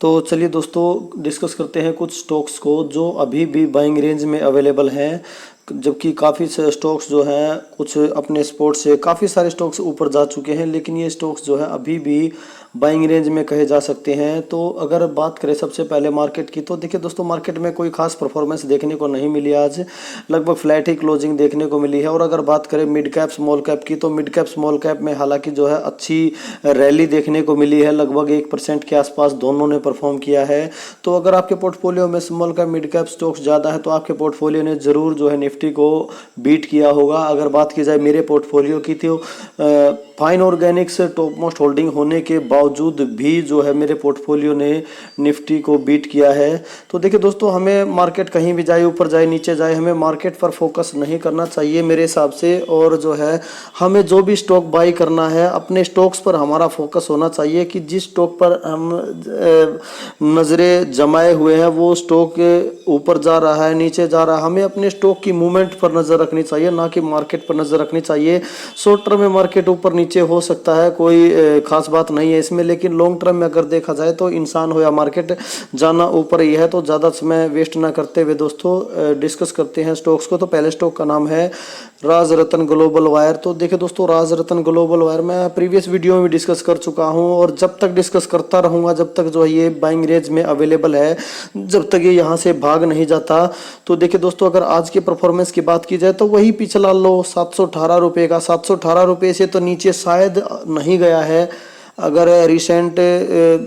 तो चलिए दोस्तों डिस्कस करते हैं कुछ स्टॉक्स को जो अभी भी बाइंग रेंज में अवेलेबल हैं। जबकि काफ़ी से स्टॉक्स जो हैं कुछ अपने सपोर्ट से काफ़ी सारे स्टॉक्स ऊपर जा चुके हैं, लेकिन ये स्टॉक्स जो है अभी भी बाइंग रेंज में कहे जा सकते हैं। तो अगर बात करें सबसे पहले मार्केट की, तो देखिए दोस्तों मार्केट में कोई खास परफॉर्मेंस देखने को नहीं मिली आज, लगभग फ्लैट ही क्लोजिंग देखने को मिली है। और अगर बात करें मिड कैप स्मॉल कैप की, तो मिड कैप स्मॉल कैप में हालांकि जो है अच्छी रैली देखने को मिली है, लगभग 1% के आसपास दोनों ने परफॉर्म किया है। तो अगर आपके पोर्टफोलियो में small cap mid cap stocks ज़्यादा है तो आपके पोर्टफोलियो ने ज़रूर जो है निफ्टी को बीट किया होगा। अगर बात की जाए मेरे पोर्टफोलियो की, तो fine Organics top most holding होने के बावजूद भी जो है मेरे पोर्टफोलियो ने निफ्टी को बीट किया है। तो देखिए दोस्तों, हमें मार्केट कहीं भी जाए, ऊपर जाए नीचे जाए, हमें मार्केट पर फोकस नहीं करना चाहिए मेरे हिसाब से। और जो है हमें जो भी स्टॉक बाई करना है, अपने स्टॉक्स पर हमारा फोकस होना चाहिए कि जिस स्टॉक पर हम नज़रें जमाए हुए हैं वो स्टॉक ऊपर जा रहा है नीचे जा रहा है, हमें अपने स्टॉक की मूवमेंट पर नज़र रखनी चाहिए, ना कि मार्केट पर नज़र रखनी चाहिए। शॉर्ट टर्म में मार्केट ऊपर नीचे हो सकता है, कोई खास बात नहीं है इसमें, लेकिन लॉन्ग टर्म में अगर देखा जाए तो इंसान हो या मार्केट, जाना ऊपर ही है। तो ज़्यादा समय वेस्ट ना करते हुए दोस्तों डिस्कस करते हैं स्टॉक्स को। तो पहले स्टॉक का नाम है राज रतन ग्लोबल वायर। तो देखिए दोस्तों, राज रतन ग्लोबल वायर मैं प्रीवियस वीडियो में डिस्कस कर चुका हूं और जब तक डिस्कस करता रहूंगा जब तक जो है ये बाइंग रेंज में अवेलेबल है, जब तक ये यहाँ से भाग नहीं जाता। तो देखिए दोस्तों, अगर आज के परफॉर्मेंस की बात की जाए तो वही पिछला लो 718 रुपये का, 718 रुपये से तो नीचे शायद नहीं गया है। अगर रिसेंट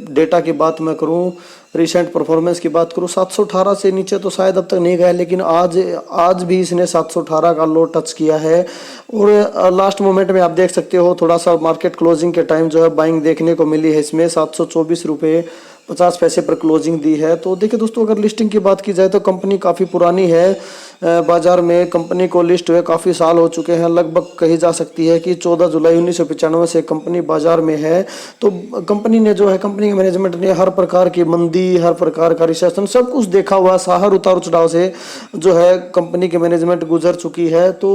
डेटा की बात मैं करूं, रिसेंट परफॉर्मेंस की बात करूं, 718 से नीचे तो शायद अब तक नहीं गया, लेकिन आज भी इसने 718 का लो टच किया है। और लास्ट मोमेंट में आप देख सकते हो, थोड़ा सा मार्केट क्लोजिंग के टाइम जो है बाइंग देखने को मिली है इसमें, 724 रुपये 50 पैसे पर क्लोजिंग दी है। तो देखिए दोस्तों, अगर लिस्टिंग की बात की जाए तो कंपनी काफ़ी पुरानी है बाजार में, कंपनी को लिस्ट हुए काफ़ी साल हो चुके हैं, लगभग कही जा सकती है कि 14 जुलाई 1995 से कंपनी बाजार में है। तो कंपनी ने जो है, कंपनी के मैनेजमेंट ने हर प्रकार की मंदी, हर प्रकार का रिसेशन सब कुछ देखा हुआ, हर उतार चढ़ाव से जो है कंपनी के मैनेजमेंट गुजर चुकी है। तो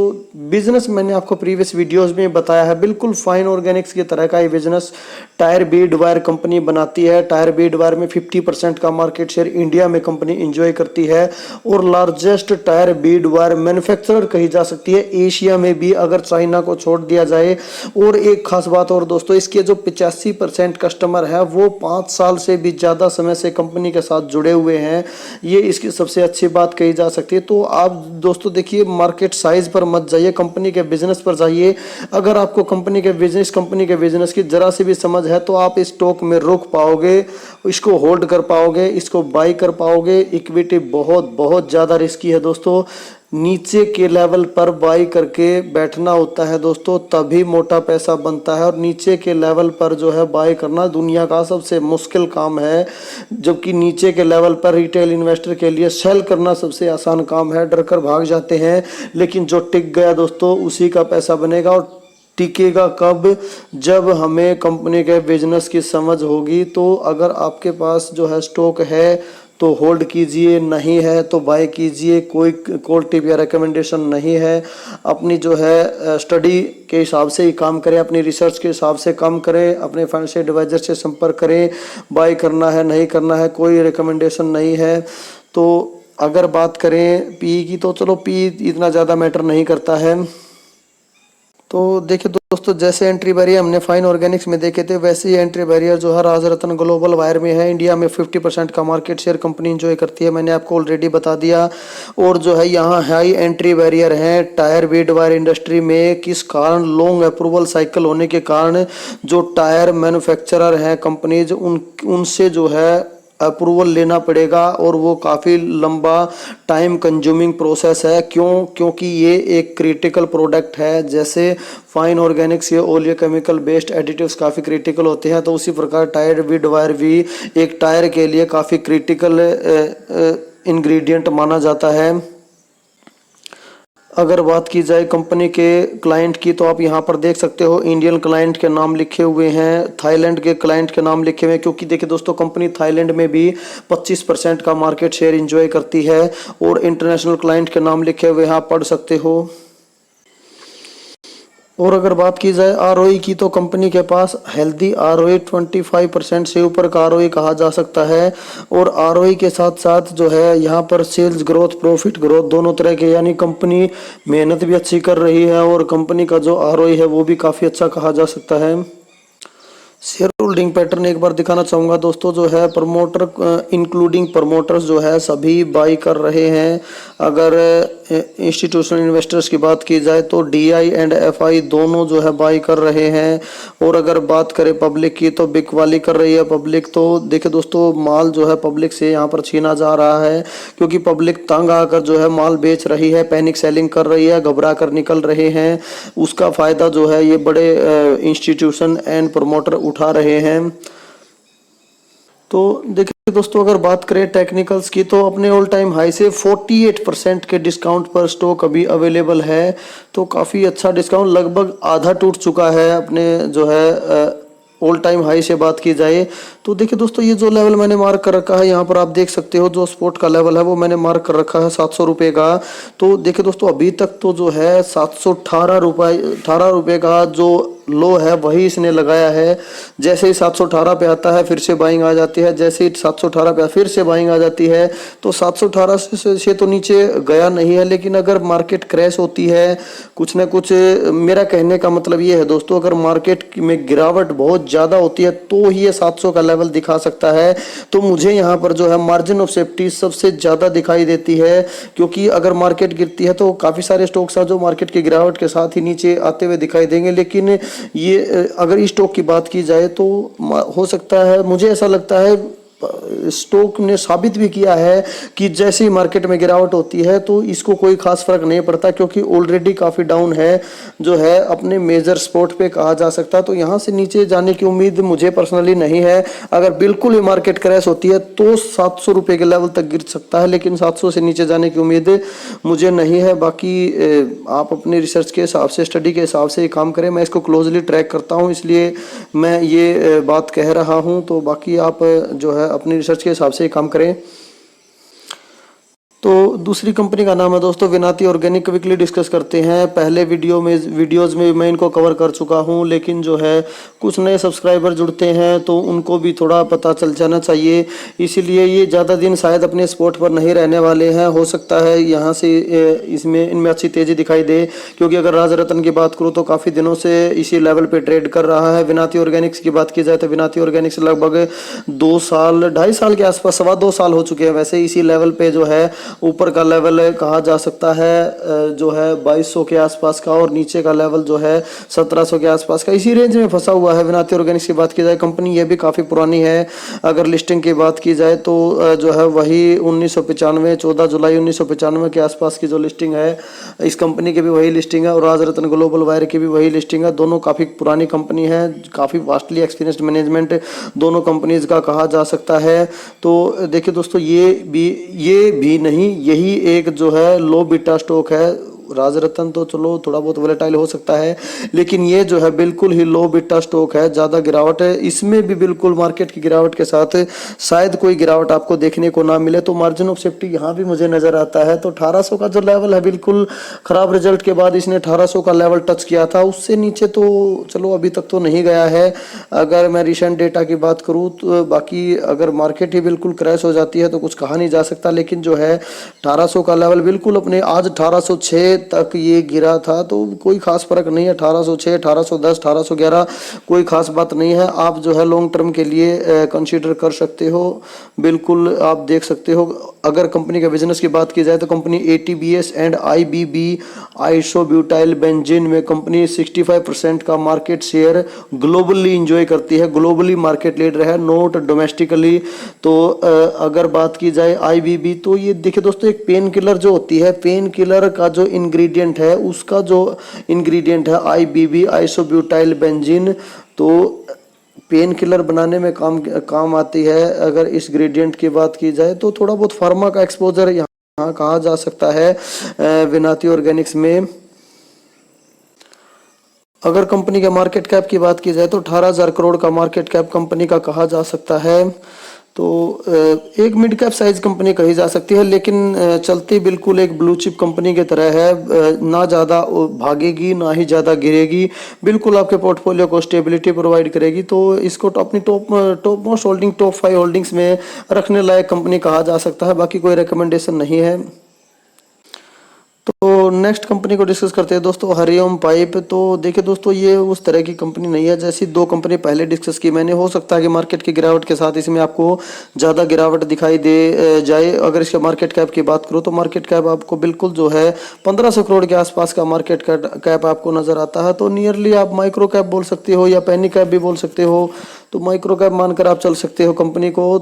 बिजनेस मैंने आपको प्रीवियस वीडियोज में बताया है, बिल्कुल फाइन ऑर्गेनिक्स की तरह का ये business tyre Beed wire company बनाती है। टायर बीड वायर में 50% का मार्केट शेयर इंडिया में कंपनी इंजॉय करती है और largest tyre Beed wire manufacturer कही जा सकती है एशिया में भी, अगर चाइना को छोड़ दिया जाए। और एक खास बात और दोस्तों, इसके जो 85% कस्टमर है वो 5 साल से भी ज़्यादा समय से कंपनी के साथ जुड़े हुए हैं, ये इसकी सबसे अच्छी बात कही जा सकती है। तो आप दोस्तों देखिए, मार्केट साइज पर मत जाइए, कंपनी के बिजनेस पर जाइए। अगर आपको कंपनी के बिजनेस की जरा सी भी समझ है तो आप इस स्टॉक में रुक पाओगे, इसको होल्ड कर पाओगे, इसको बाई कर पाओगे। इक्विटी बहुत बहुत ज़्यादा रिस्की है दोस्तों, नीचे के लेवल पर बाई करके बैठना होता है दोस्तों, तभी मोटा पैसा बनता है। और नीचे के लेवल पर जो है बाई करना दुनिया का सबसे मुश्किल काम है, जबकि नीचे के लेवल पर रिटेल इन्वेस्टर के लिए सेल करना सबसे आसान काम है, डर कर भाग जाते हैं। लेकिन जो टिक गया दोस्तों उसी का पैसा बनेगा, और टिकेगा कब, जब हमें कंपनी के बिजनेस की समझ होगी। तो अगर आपके पास जो है स्टॉक है तो होल्ड कीजिए, नहीं है तो बाय कीजिए, कोई कॉल टिप या रिकमेंडेशन नहीं है। अपनी जो है स्टडी के हिसाब से ही काम करें, अपनी रिसर्च के हिसाब से काम करें, अपने फाइनेंशियल एडवाइजर से संपर्क करें, बाय करना है नहीं करना है, कोई रिकमेंडेशन नहीं है। तो अगर बात करें पी की, तो चलो पी इतना ज़्यादा मैटर नहीं करता है। तो देखिए दोस्तों, जैसे एंट्री बैरियर हमने फाइन ऑर्गेनिक्स में देखे थे, वैसे ही एंट्री बैरियर जो है राज रतन ग्लोबल वायर में है। इंडिया में 50% का मार्केट शेयर कंपनी एंजॉय करती है, मैंने आपको ऑलरेडी बता दिया। और जो है यहाँ हाई एंट्री बैरियर है टायर बीड वायर इंडस्ट्री में, किस कारण, लॉन्ग अप्रूवल साइकिल होने के कारण जो टायर मैन्युफैक्चरर हैं कंपनीज, उनसे जो है अप्रूवल लेना पड़ेगा, और वो काफ़ी लंबा टाइम कंज्यूमिंग प्रोसेस है। क्योंकि ये एक क्रिटिकल प्रोडक्ट है। जैसे फाइन ऑर्गेनिक्स ये ओलियो केमिकल बेस्ड एडिटिव्स काफ़ी क्रिटिकल होते हैं, तो उसी प्रकार टायर बीड वायर भी एक टायर के लिए काफ़ी क्रिटिकल इंग्रेडिएंट माना जाता है। अगर बात की जाए कंपनी के क्लाइंट की, तो आप यहाँ पर देख सकते हो इंडियन क्लाइंट के नाम लिखे हुए हैं, थाईलैंड के क्लाइंट के नाम लिखे हुए हैं, क्योंकि देखिए दोस्तों कंपनी थाईलैंड में भी 25% का मार्केट शेयर एंजॉय करती है। और इंटरनेशनल क्लाइंट के नाम लिखे हुए हैं, आप पढ़ सकते हो। और अगर बात की जाए आरओई की, तो कंपनी के पास हेल्दी आरओई 25% से ऊपर का आरओई कहा जा सकता है। और आरओई के साथ साथ जो है यहाँ पर सेल्स ग्रोथ, प्रॉफिट ग्रोथ दोनों तरह के, यानी कंपनी मेहनत भी अच्छी कर रही है और कंपनी का जो आरओई है वो भी काफ़ी अच्छा कहा जा सकता है। शेयर होल्डिंग पैटर्न एक बार दिखाना चाहूँगा दोस्तों, जो है प्रमोटर इंक्लूडिंग प्रमोटर्स जो है सभी बाई कर रहे हैं। अगर इंस्टीट्यूशनल इन्वेस्टर्स की बात की जाए तो डीआई एंड एफआई दोनों जो है बाई कर रहे हैं। और अगर बात करें पब्लिक की, तो बिक वाली कर रही है पब्लिक। तो देखिए दोस्तों, माल जो है पब्लिक से यहाँ पर छीना जा रहा है, क्योंकि पब्लिक तंग आकर जो है माल बेच रही है, पैनिक सेलिंग कर रही है, घबरा कर निकल रहे हैं। उसका फायदा जो है ये बड़े इंस्टीट्यूशन एंड प्रमोटर उठा रहे हैं। तो देखिए दोस्तों, अगर बात करें टेक्निकल्स की, तो अपने ऑल टाइम हाई से 48% के डिस्काउंट पर स्टॉक अभी अवेलेबल है। तो काफ़ी अच्छा डिस्काउंट, लगभग आधा टूट चुका है अपने जो है ऑल टाइम हाई से बात की जाए। तो देखिए दोस्तों, ये जो लेवल मैंने मार्क कर रखा है यहाँ पर आप देख सकते हो, जो स्पॉट का लेवल है वो मैंने मार्क कर रखा है 700 रुपये का। तो देखिए दोस्तों, अभी तक तो जो है 18 रुपये का जो लो है वही इसने लगाया है। जैसे ही 718 पे आता है फिर से बाइंग आ जाती है, जैसे ही 718 पे फिर से बाइंग आ जाती है। तो 718 से तो नीचे गया नहीं है, लेकिन अगर मार्केट क्रैश होती है कुछ ना कुछ, मेरा कहने का मतलब ये है दोस्तों, अगर मार्केट में गिरावट बहुत ज़्यादा होती है तो ही ये 700 का लेवल दिखा सकता है। तो मुझे यहाँ पर जो है मार्जिन ऑफ सेफ्टी सबसे ज़्यादा दिखाई देती है, क्योंकि अगर मार्केट गिरती है तो काफ़ी सारे स्टॉक्स हैं जो मार्केट की गिरावट के साथ ही नीचे आते हुए दिखाई देंगे। लेकिन ये अगर इस स्टॉक की बात की जाए तो हो सकता है, मुझे ऐसा लगता है स्टॉक ने साबित भी किया है कि जैसे ही मार्केट में गिरावट होती है तो इसको कोई खास फर्क नहीं पड़ता, क्योंकि ऑलरेडी काफ़ी डाउन है, जो है अपने मेजर स्पॉट पे कहा जा सकता है। तो यहाँ से नीचे जाने की उम्मीद मुझे पर्सनली नहीं है। अगर बिल्कुल ही मार्केट क्रैश होती है तो 700 रुपये के लेवल तक गिर सकता है, लेकिन 700 से नीचे जाने की उम्मीद मुझे नहीं है। बाकी आप अपनी रिसर्च के हिसाब से, स्टडी के हिसाब से काम करें। मैं इसको क्लोजली ट्रैक करता हूँ, इसलिए मैं ये बात कह रहा हूँ। तो बाकी आप जो है अपनी रिसर्च के हिसाब से काम करें। तो दूसरी कंपनी का नाम है दोस्तों विनाती ऑर्गेनिक। वीकली डिस्कस करते हैं। पहले वीडियोज़ में मैं इनको कवर कर चुका हूं, लेकिन जो है कुछ नए सब्सक्राइबर जुड़ते हैं तो उनको भी थोड़ा पता चल जाना चाहिए, इसीलिए ये ज़्यादा दिन शायद अपने स्पॉट पर नहीं रहने वाले हैं। हो सकता है यहाँ से इनमें अच्छी तेज़ी दिखाई दे, क्योंकि अगर राज रतन की बात करूँ तो काफ़ी दिनों से इसी लेवल पर ट्रेड कर रहा है। विनाती ऑर्गेनिक्स की बात की जाए तो विनाती ऑर्गेनिक्स लगभग 2 साल 2.5 साल के आसपास, 2.25 साल हो चुके हैं वैसे इसी लेवल पे जो है ऊपर का लेवल कहा जा सकता है जो है 2200 के आसपास का, और नीचे का लेवल जो है 1700 के आसपास का, इसी रेंज में फंसा हुआ है। विनाती ऑर्गेनिक्स की बात की जाए, कंपनी ये भी काफ़ी पुरानी है। अगर लिस्टिंग की बात की जाए तो जो है वही 1995, 14 जुलाई 1995 के आसपास की जो लिस्टिंग है, इस कंपनी की भी वही लिस्टिंग है और राज रतन ग्लोबल वायर की भी वही लिस्टिंग है। दोनों काफ़ी पुरानी कंपनी है, काफ़ी वास्टली एक्सपीरियंस्ड मैनेजमेंट दोनों कंपनीज का कहा जा सकता है। तो देखिए दोस्तों, ये भी नहीं, यही एक जो है लो बीटा स्टॉक है। राज रतन तो चलो थोड़ा बहुत वोलेटाइल हो सकता है, लेकिन ये जो है बिल्कुल ही लो बीटा स्टॉक है। ज़्यादा गिरावट है इसमें भी, बिल्कुल मार्केट की गिरावट के साथ शायद कोई गिरावट आपको देखने को ना मिले। तो मार्जिन ऑफ सेफ्टी यहाँ भी मुझे नज़र आता है। तो 1800 का जो लेवल है, बिल्कुल ख़राब रिजल्ट के बाद इसने 1800 का लेवल टच किया था, उससे नीचे तो चलो अभी तक तो नहीं गया है। अगर मैं रिसेंट डेटा की बात करूँ तो बाकी अगर मार्केट ही बिल्कुल क्रैश हो जाती है तो कुछ कहा नहीं जा सकता, लेकिन जो है 1800 का लेवल बिल्कुल अपने, आज 1806 तक ये गिरा था तो कोई खास फर्क नहीं है। 1806, 1810, 1811 कोई खास बात नहीं है। आप जो है लॉन्ग टर्म के लिए कंसीडर कर सकते हो, बिल्कुल आप देख सकते हो। अगर कंपनी के बिजनेस की बात की जाए तो company ATBS and IBB isobutyl benzene में कंपनी 65% का मार्केट शेयर ग्लोबली इंजॉय करती है, ग्लोबली मार्केट लीडर है, नॉट डोमेस्टिकली। तो अगर बात की जाए IBB, तो ये देखिए दोस्तों, एक पेन किलर जो होती है, पेन किलर का जो इंग्रेडिएंट है, उसका जो इंग्रेडिएंट है IBB आइसोब्यूटाइल बेंजीन, तो पेन किलर बनाने में काम आती है। अगर इस ग्रेडियंट की बात की जाए तो थोड़ा बहुत फार्मा का एक्सपोजर यहाँ कहा जा सकता है विनाती ऑर्गेनिक्स में। अगर कंपनी के मार्केट कैप की बात की जाए तो 18,000 करोड़ का मार्केट कैप कंपनी का कहा जा सकता है। तो एक मिड कैप साइज कंपनी कही जा सकती है, लेकिन चलती बिल्कुल एक ब्लू चिप कंपनी की तरह है। ना ज़्यादा भागेगी ना ही ज़्यादा गिरेगी, बिल्कुल आपके पोर्टफोलियो को स्टेबिलिटी प्रोवाइड करेगी। तो इसको अपनी top most holding, top 5 holdings में रखने लायक कंपनी कहा जा सकता है। बाकी कोई रिकमेंडेशन नहीं है। तो नेक्स्ट कंपनी को डिस्कस करते हैं दोस्तों, हरिओम पाइप। तो देखिए दोस्तों, ये उस तरह की कंपनी नहीं है जैसी दो कंपनी पहले डिस्कस की मैंने। हो सकता है कि मार्केट की गिरावट के साथ इसमें आपको ज़्यादा गिरावट दिखाई दे जाए। अगर इसके मार्केट कैप की बात करूँ तो मार्केट कैप आपको बिल्कुल जो है 1500 करोड़ के आसपास का मार्केट कैप आपको नज़र आता है। तो नियरली आप माइक्रो कैप बोल सकते हो या पेनी कैप भी बोल सकते हो। तो माइक्रो कैप मानकर आप चल सकते हो कंपनी को।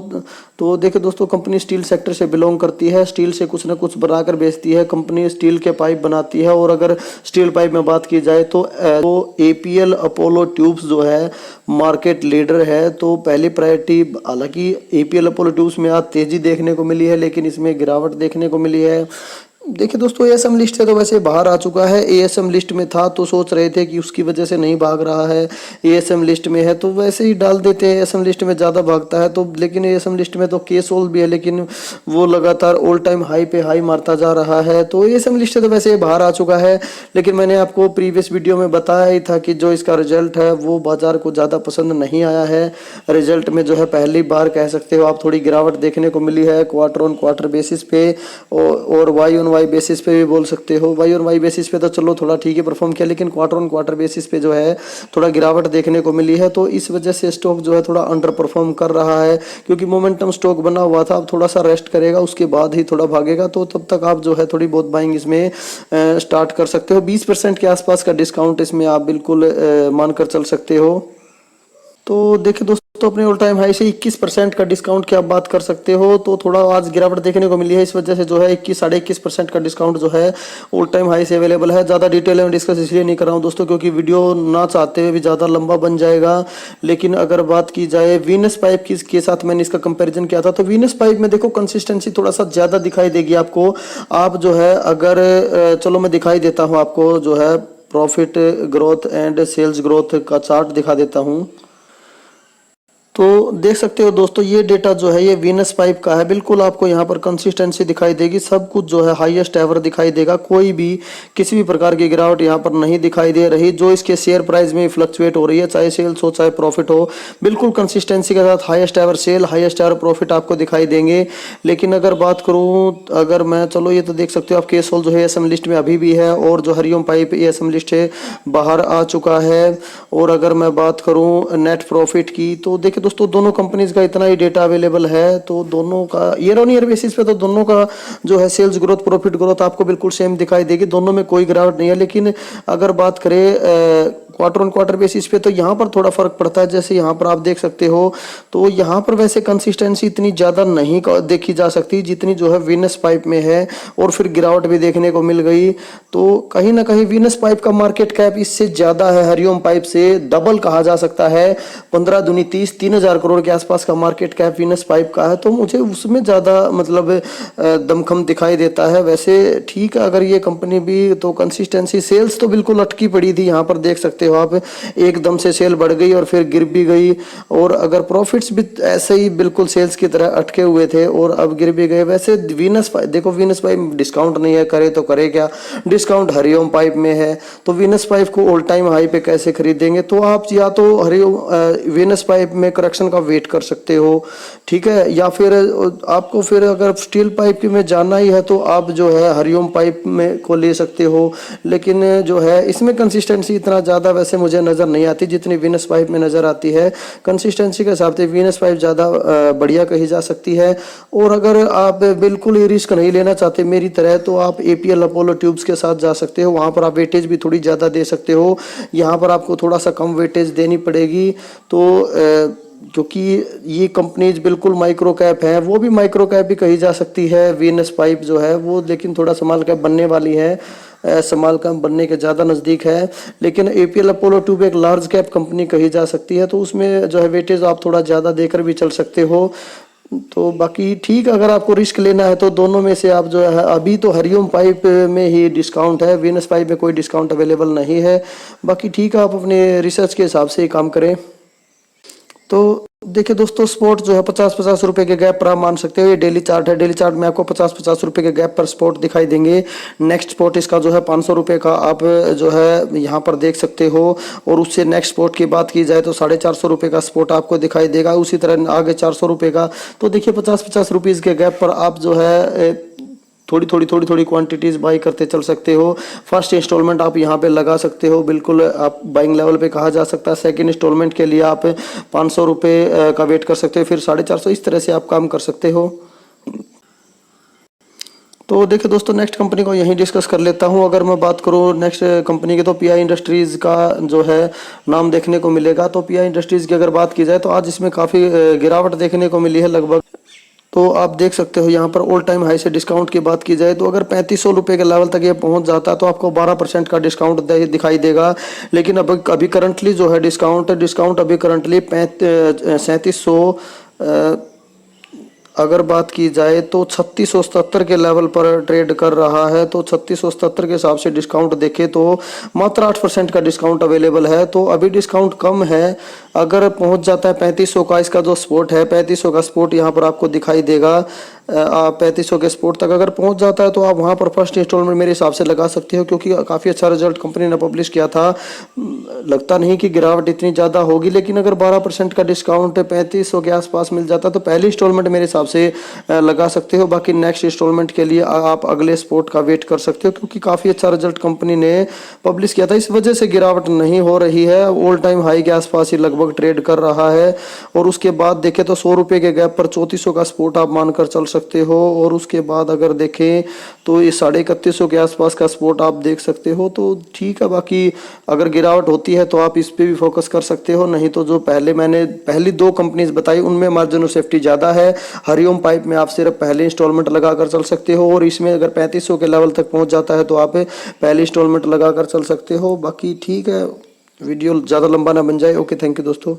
तो देखिए दोस्तों, कंपनी स्टील सेक्टर से बिलोंग करती है, स्टील से कुछ ना कुछ बनाकर बेचती है। कंपनी स्टील के पाइप बनाती है। और अगर स्टील पाइप में बात की जाए तो एपीएल अपोलो ट्यूब्स जो है मार्केट लीडर है। तो पहली प्रायोरिटी, हालांकि एपीएल अपोलो ट्यूब्स में आज तेजी देखने को मिली है, लेकिन इसमें गिरावट देखने को मिली है। देखिए दोस्तों, एएसएम लिस्ट से तो वैसे बाहर आ चुका है। एएसएम लिस्ट में था तो सोच रहे थे कि उसकी वजह से नहीं भाग रहा है। एएसएम लिस्ट में है तो वैसे ही डाल देते हैं, एएसएम लिस्ट में ज़्यादा भागता है तो। लेकिन एएसएम लिस्ट में तो केसोल भी है, लेकिन वो लगातार ऑल टाइम हाई पे हाई मारता जा रहा है। तो एएसएम लिस्ट से तो वैसे बाहर आ चुका है। लेकिन मैंने आपको प्रीवियस वीडियो में बताया ही था कि जो इसका रिजल्ट है वो बाजार को ज़्यादा पसंद नहीं आया है। रिजल्ट में जो है पहली बार कह सकते हो आप थोड़ी गिरावट देखने को मिली है क्वार्टर ऑन क्वार्टर बेसिस पे, और वाई ऑन वाई बेसिस पे भी बोल सकते हो। वाई ऑन वाई बेसिस पे तो चलो थोड़ा ठीक है परफॉर्म किया, लेकिन क्वार्टर ऑन क्वार्टर बेसिस पे जो है थोड़ा गिरावट देखने को मिली है। तो इस वजह से स्टॉक जो है थोड़ा अंडर परफॉर्म कर रहा है, क्योंकि मोमेंटम स्टॉक बना हुआ था। अब थोड़ा सा रेस्ट करेगा, उसके बाद ही थोड़ा भागेगा। तो तब तक आप जो है थोड़ी बहुत बाइंग इसमें स्टार्ट कर सकते हो। 20% के आसपास का डिस्काउंट इसमें आप बिल्कुल मानकर चल सकते हो। तो देखिए दोस्तों, अपने ऑल टाइम हाई से 21% का डिस्काउंट की आप बात कर सकते हो। तो थोड़ा आज गिरावट देखने को मिली है, इस वजह से जो है 21 साढ़े 21% का डिस्काउंट जो है ऑल टाइम हाई से अवेलेबल है। ज़्यादा डिटेल में डिस्कस इसलिए नहीं कर रहा हूँ दोस्तों, क्योंकि वीडियो ना चाहते हुए भी ज़्यादा लंबा बन जाएगा। लेकिन अगर बात की जाए वीनस पाइप की के साथ मैंने इसका कंपेरिजन किया था, तो वीनस पाइप में देखो कंसिस्टेंसी थोड़ा सा ज़्यादा दिखाई देगी आपको। आप जो है अगर चलो मैं दिखाई देता हूँ आपको, जो है profit growth and sales growth का चार्ट दिखा देता हूँ। तो देख सकते हो दोस्तों, ये डेटा जो है ये वीनस पाइप का है। बिल्कुल आपको यहाँ पर कंसिस्टेंसी दिखाई देगी, सब कुछ जो है हाईएस्ट एवर दिखाई देगा। कोई भी किसी भी प्रकार की गिरावट यहाँ पर नहीं दिखाई दे रही, जो इसके शेयर प्राइस में फ्लक्चुएट हो रही है, चाहे सेल्स हो चाहे प्रॉफिट हो। बिल्कुल कंसिस्टेंसी के साथ highest ever sale, highest ever profit आपको दिखाई देंगे। लेकिन अगर बात करूँ, अगर मैं चलो ये तो देख सकते हो आप, केसोल जो है एसएम लिस्ट में अभी भी है, और जो हरिओम पाइप एसएम लिस्ट से बाहर आ चुका है। और अगर मैं बात करूँ नेट प्रॉफिट की, तो देखिए दोस्तों दोनों कंपनीज का इतना ही डेटा अवेलेबल है। तो दोनों का ईयर ऑन ईयर बेसिस पे तो दोनों का जो है सेल्स ग्रोथ प्रॉफिट ग्रोथ आपको बिल्कुल सेम दिखाई देगी, दोनों में कोई गिरावट नहीं है। लेकिन अगर बात करें क्वार्टर ऑन क्वार्टर बेसिस पे, तो यहाँ पर थोड़ा फर्क पड़ता है। जैसे यहाँ पर आप देख सकते हो, तो यहाँ पर वैसे कंसिस्टेंसी इतनी ज़्यादा नहीं देखी जा सकती जितनी जो है वीनस पाइप में है, और फिर गिरावट भी देखने को मिल गई। तो कहीं ना कहीं वीनस पाइप का मार्केट कैप इससे ज़्यादा है, हरिओम पाइप से डबल कहा जा सकता है। 15 दूनी 30, 3000 करोड़ के आसपास का मार्केट कैप वीनस पाइप का है। तो मुझे उसमें ज़्यादा मतलब दमखम दिखाई देता है। वैसे ठीक है, अगर ये कंपनी भी तो कंसिस्टेंसी, सेल्स तो बिल्कुल अटकी पड़ी थी, यहाँ पर देख सकते हो आप, एकदम से सेल बढ़ गई और फिर गिर भी गई। और अगर प्रॉफिट्स भी ऐसे ही बिल्कुल सेल्स की तरह अटके हुए थे और अब गिर भी गए। वैसे वीनस पाइप देखो, वीनस पाइप डिस्काउंट नहीं है, करे तो करे क्या, डिस्काउंट हरिओम पाइप में है। तो वीनस पाइप को ऑल टाइम हाई पे कैसे खरीदेंगे? तो आप या तो हरिओम वीनस पाइप में करेक्शन का वेट कर सकते हो, ठीक है, या फिर आपको फिर अगर स्टील पाइप में जाना ही है तो आप जो है हरिओम पाइप में को ले सकते हो। लेकिन जो है इसमें कंसिस्टेंसी इतना ज़्यादा वैसे मुझे नज़र नहीं आती जितनी वीनस पाइप में नज़र आती है। कंसिस्टेंसी के हिसाब से वीनस पाइप ज़्यादा बढ़िया कही जा सकती है। और अगर आप बिल्कुल ही रिस्क नहीं लेना चाहते मेरी तरह, तो आप एपीएल अपोलो ट्यूब्स के साथ जा सकते हो। वहाँ पर आप वेटेज भी थोड़ी ज़्यादा दे सकते हो, यहाँ पर आपको थोड़ा सा कम वेटेज देनी पड़ेगी। तो क्योंकि ये कंपनीज बिल्कुल माइक्रो कैप है, वो भी माइक्रो कैप भी कही जा सकती है वीनस पाइप जो है वो, लेकिन थोड़ा स्मॉल कैप बनने वाली है, स्मॉल कैप बनने के ज़्यादा नज़दीक है। लेकिन एपीएल अपोलो ट्यूब एक लार्ज कैप कंपनी कही जा सकती है, तो उसमें जो है वेटेज आप थोड़ा ज़्यादा देकर भी चल सकते हो। तो बाकी ठीक, अगर आपको रिस्क लेना है तो दोनों में से आप जो है, अभी तो हरिओम पाइप में ही डिस्काउंट है, वीनस पाइप में कोई डिस्काउंट अवेलेबल नहीं है। बाकी ठीक है, आप अपने रिसर्च के हिसाब से ही काम करें। तो देखिए दोस्तों, स्पॉट जो है 50-50 रुपए के गैप पर आप मान सकते हो। ये डेली चार्ट है, डेली चार्ट में आपको 50-50 रुपए के गैप पर स्पॉट दिखाई देंगे। नेक्स्ट स्पॉट इसका जो है 500 रुपए का आप जो है यहाँ पर देख सकते हो। और उससे नेक्स्ट स्पॉट की बात की जाए तो 450 रुपए का स्पॉट आपको दिखाई देगा। उसी तरह आगे 400 रुपए का। तो देखिए 50-50 रुपीज़ के गैप पर आप जो है थोड़ी क्वांटिटीज बाई करते चल सकते हो। फर्स्ट इंस्टॉलमेंट आप यहाँ पे लगा सकते हो, बिल्कुल आप बाइंग लेवल पे कहा जा सकता है। सेकंड इंस्टॉलमेंट के लिए आप 500 रुपये का वेट कर सकते हो, फिर 450, इस तरह से आप काम कर सकते हो। तो देखिए दोस्तों, नेक्स्ट कंपनी को यहीं डिस्कस कर लेता हूं। अगर मैं बात करूं नेक्स्ट कंपनी की, तो पीआई इंडस्ट्रीज़ का जो है नाम देखने को मिलेगा। तो पीआई इंडस्ट्रीज़ की अगर बात की जाए तो आज इसमें काफ़ी गिरावट देखने को मिली है लगभग। तो आप देख सकते हो यहाँ पर ऑल टाइम हाई से डिस्काउंट की बात की जाए तो अगर 3500 रुपये के लेवल तक ये पहुँच जाता है तो आपको 12% का डिस्काउंट दिखाई देगा। लेकिन अब अभी करंटली जो है डिस्काउंट अभी करंटली 3700, अगर बात की जाए तो 3677 के लेवल पर ट्रेड कर रहा है। तो 3677 के हिसाब से डिस्काउंट देखें तो मात्र 8% का डिस्काउंट अवेलेबल है। तो अभी डिस्काउंट कम है। अगर पहुंच जाता है 3500 का, इसका जो स्पॉट है 3500 का स्पॉट यहाँ पर आपको दिखाई देगा। 3500 के स्पॉट तक अगर पहुंच जाता है तो आप वहां पर फर्स्ट इंस्टॉलमेंट मेरे हिसाब से लगा सकते हो, क्योंकि काफ़ी अच्छा रिजल्ट कंपनी ने पब्लिश किया था। लगता नहीं कि गिरावट इतनी ज़्यादा होगी, लेकिन अगर 12% का डिस्काउंट 3500 के आसपास मिल जाता तो पहली इंस्टॉलमेंट मेरे हिसाब से लगा सकते हो। बाकी नेक्स्ट इंस्टॉलमेंट के लिए आप अगले स्पॉट का वेट कर सकते हो, क्योंकि काफ़ी अच्छा रिजल्ट कंपनी ने पब्लिश किया था। इस वजह से गिरावट नहीं हो रही है। ऑल टाइम हाई के आसपास ही लगभग ट्रेड कर रहा है। और उसके बाद देखें तो 100 रुपये के गैप पर 3400 का स्पॉट आप मानकर चल सकते हो। और उसके बाद अगर देखें तो ये 3150 के आसपास का स्पॉट आप देख सकते हो। तो ठीक है, बाकी अगर गिरावट होती है तो आप इस पे भी फोकस कर सकते हो। नहीं तो जो मैंने पहली दो कंपनीज बताई उनमें मार्जिन ऑफ सेफ्टी ज़्यादा है। हरिओम पाइप में आप सिर्फ पहले इंस्टॉलमेंट लगाकर चल सकते हो, और इसमें अगर 3500 के लेवल तक पहुंच जाता है तो आप पहली इंस्टॉलमेंट लगाकर चल सकते हो। बाकी ठीक है, वीडियो ज़्यादा लंबा ना बन जाए। ओके, थैंक यू दोस्तों।